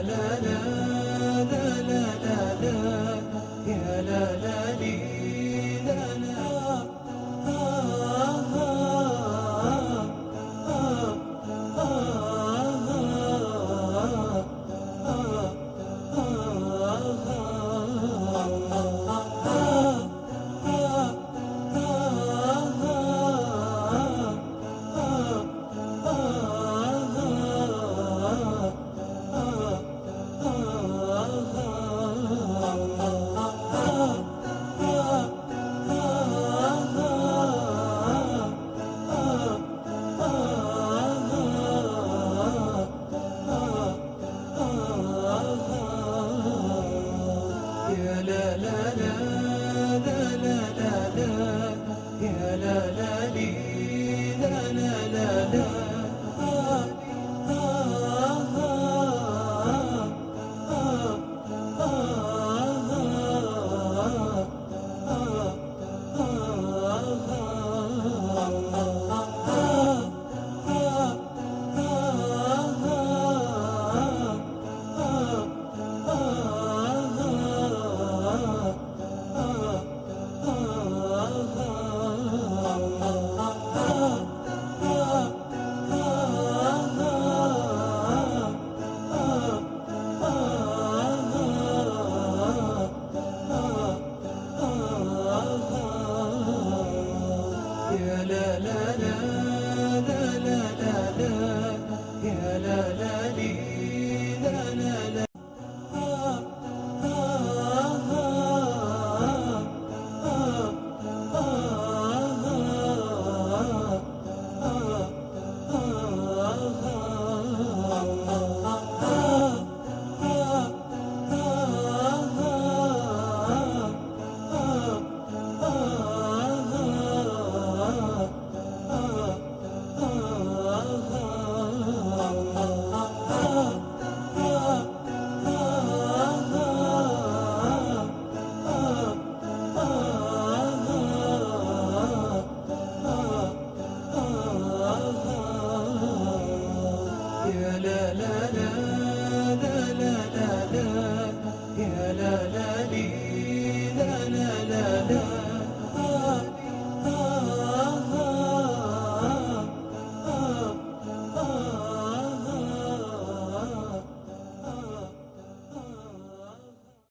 لا لا لا لا لا لا يا لا لا لي لا لا يا لا لا لا لا لا لا لا يا لا لا لي لا لا لا لا يا لا لا لا لا لا لا لا يا لا لا لي لا لا لا يا لا لا لا لا لا لا لا يا لا لا لي لا لا لا لا